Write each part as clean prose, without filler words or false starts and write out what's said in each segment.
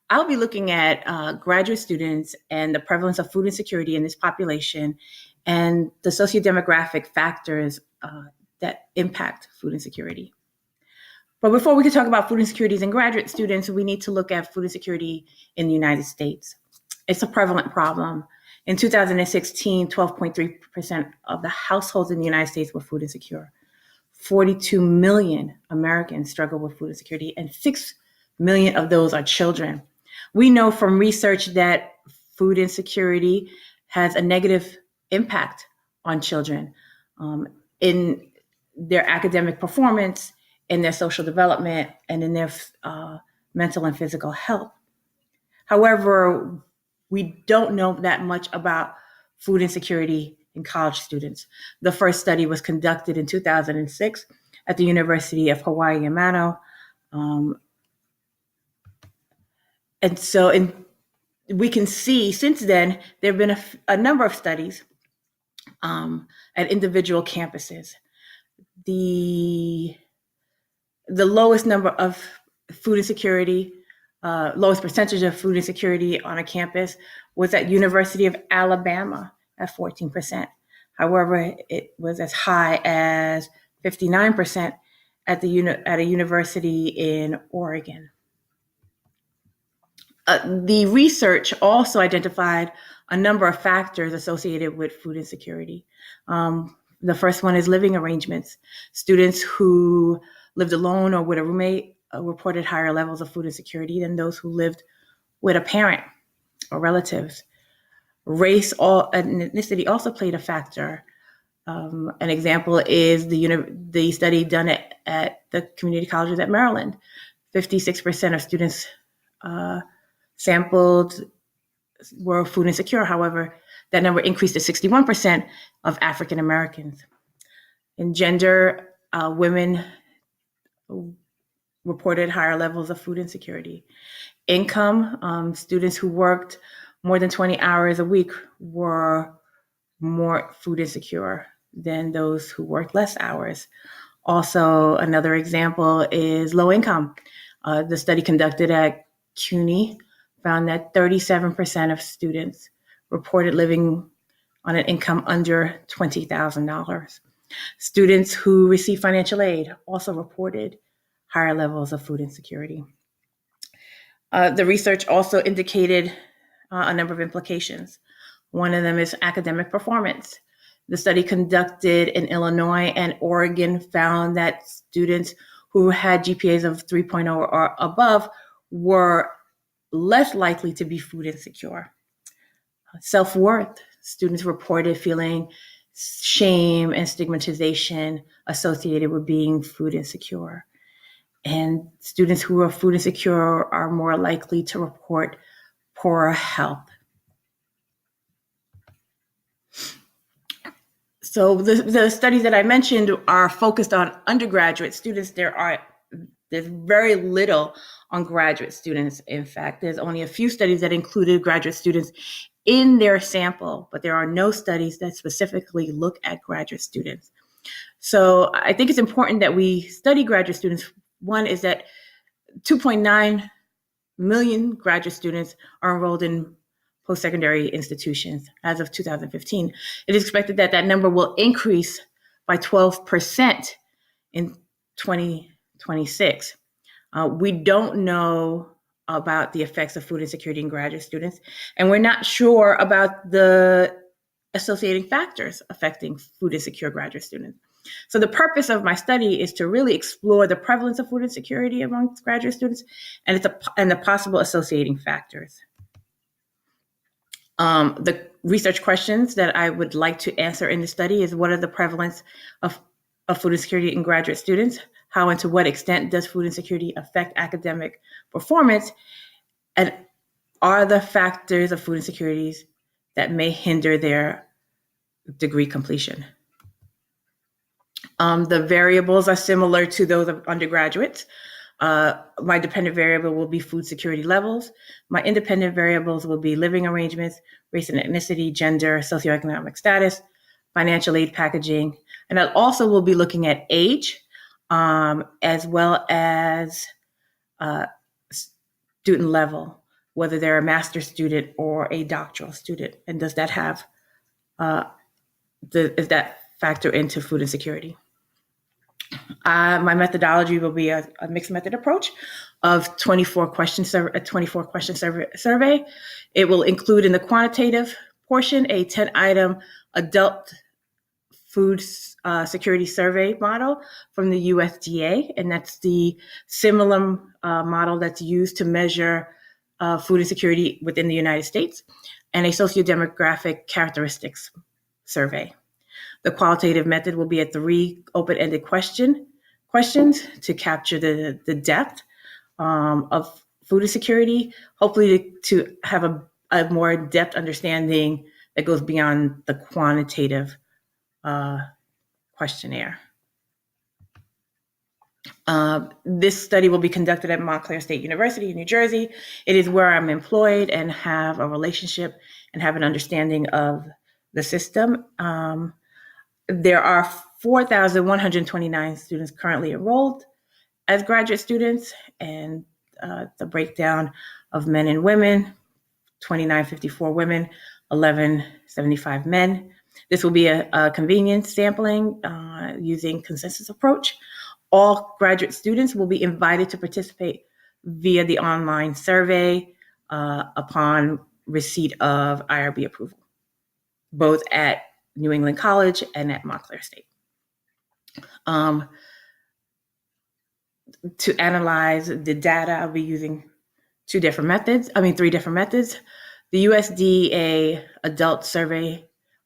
I'll be looking at graduate students and the prevalence of food insecurity in this population and the sociodemographic factors that impact food insecurity. But before we can talk about food insecurities in graduate students, we need to look at food insecurity in the United States. It's a prevalent problem. In 2016, 12.3% of the households in the United States were food insecure. 42 million Americans struggle with food insecurity, and 6 million of those are children. We know from research that food insecurity has a negative impact on children in their academic performance, in their social development, and in their mental and physical health. However, we don't know that much about food insecurity in college students. The first study was conducted in 2006 at the University of Hawaii in Mano. We can see since then, there have been a number of studies at individual campuses. The lowest number of food insecurity, lowest percentage of food insecurity on a campus was at University of Alabama at 14%. However, it was as high as 59% at a university in Oregon. The research also identified a number of factors associated with food insecurity. The first one is living arrangements. Students who lived alone or with a roommate reported higher levels of food insecurity than those who lived with a parent or relatives. Race and ethnicity also played a factor. An example is the study done at the community colleges at Maryland. 56% of students sampled were food insecure. However, that number increased to 61% of African Americans. In gender, women reported higher levels of food insecurity. Income, students who worked more than 20 hours a week were more food insecure than those who worked less hours. Also, another example is low income. The study conducted at CUNY found that 37% of students reported living on an income under $20,000. Students who receive financial aid also reported higher levels of food insecurity. The research also indicated a number of implications. One of them is academic performance. The study conducted in Illinois and Oregon found that students who had GPAs of 3.0 or above were less likely to be food insecure. Self-worth. Students reported feeling shame and stigmatization associated with being food insecure. And students who are food insecure are more likely to report poorer health. So the studies that I mentioned are focused on undergraduate students. There's very little on graduate students. In fact, there's only a few studies that included graduate students in their sample, but there are no studies that specifically look at graduate students. So I think it's important that we study graduate students. One is that 2.9 million graduate students are enrolled in post-secondary institutions as of 2015. It is expected that that number will increase by 12% in 2026. We don't know about the effects of food insecurity in graduate students, and we're not sure about the associating factors affecting food insecure graduate students. So the purpose of my study is to really explore the prevalence of food insecurity amongst graduate students and the possible associating factors. The research questions that I would like to answer in the study is: what are the prevalence of food insecurity in graduate students? How and to what extent does food insecurity affect academic performance? And are the factors of food insecurities that may hinder their degree completion? The variables are similar to those of undergraduates. My dependent variable will be food security levels. My independent variables will be living arrangements, race and ethnicity, gender, socioeconomic status, financial aid packaging. And I also will be looking at age, as well as student level. whether they're a master's student or a doctoral student, and does that have is that factor into food insecurity? My methodology will be a mixed method approach of 24 question survey. It will include in the quantitative portion a 10-item adult food security survey model from the USDA, and that's the similar model that's used to measure food insecurity within the United States, and a sociodemographic characteristics survey. The qualitative method will be 3 open-ended questions to capture the depth of food insecurity, hopefully to have a more in-depth understanding that goes beyond the quantitative questionnaire. This study will be conducted at Montclair State University in New Jersey. It is where I'm employed and have a relationship and have an understanding of the system. There are 4,129 students currently enrolled as graduate students, and the breakdown of men and women, 2,954 women, 1,175 men. This will be a convenience sampling using consensus approach. All graduate students will be invited to participate via the online survey upon receipt of IRB approval, both at New England College and at Montclair State. To analyze the data, I'll be using three different methods. The USDA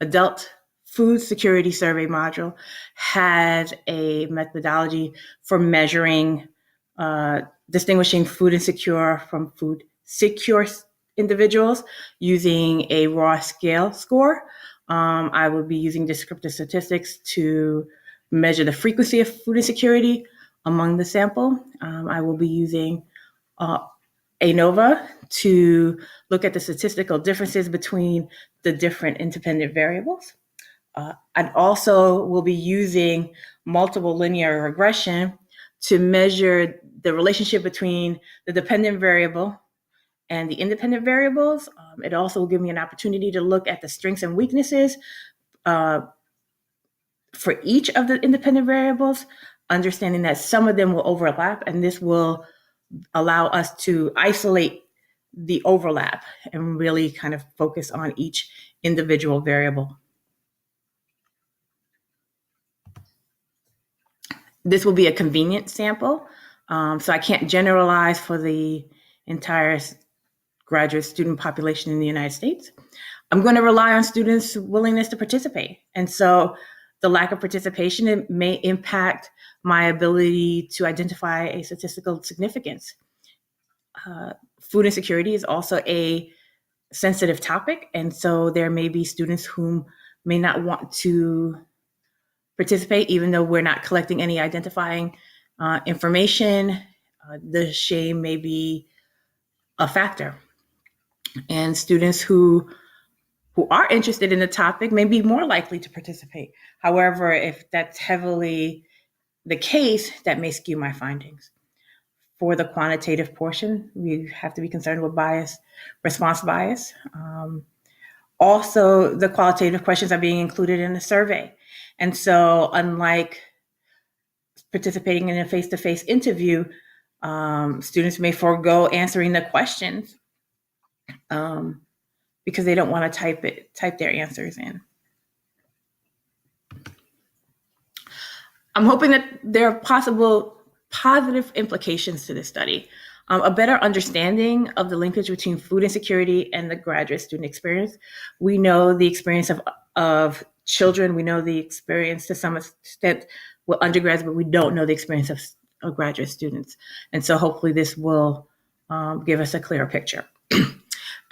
adult food security survey module has a methodology for measuring, distinguishing food insecure from food secure individuals using a raw scale score. I will be using descriptive statistics to measure the frequency of food insecurity among the sample. I will be using ANOVA to look at the statistical differences between the different independent variables. I also will be using multiple linear regression to measure the relationship between the dependent variable and the independent variables. It also will give me an opportunity to look at the strengths and weaknesses for each of the independent variables, understanding that some of them will overlap, and this will allow us to isolate the overlap and really kind of focus on each individual variable. This will be a convenient sample, so I can't generalize for the entire graduate student population in the United States. I'm going to rely on students' willingness to participate. And so the lack of participation may impact my ability to identify a statistical significance. Food insecurity is also a sensitive topic, and so there may be students who may not want to participate, even though we're not collecting any identifying information. The shame may be a factor. And students who are interested in the topic may be more likely to participate. However, if that's heavily the case, that may skew my findings. For the quantitative portion, we have to be concerned with response bias. Also, the qualitative questions are being included in the survey. And so unlike participating in a face-to-face interview, students may forego answering the questions because they don't want to type their answers in. I'm hoping that there are possible positive implications to this study. A better understanding of the linkage between food insecurity and the graduate student experience. We know the experience of children. We know the experience to some extent with undergrads, but we don't know the experience of graduate students. And so hopefully this will give us a clearer picture.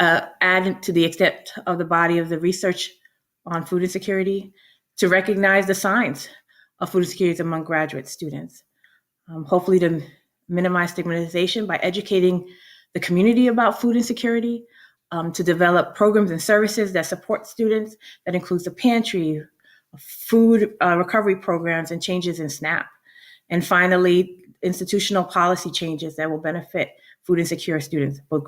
Add to the extent of the body of the research on food insecurity to recognize the signs of food insecurity among graduate students. Hopefully to minimize stigmatization by educating the community about food insecurity, to develop programs and services that support students. That includes the pantry, food recovery programs, and changes in SNAP. And finally, institutional policy changes that will benefit food insecure students, both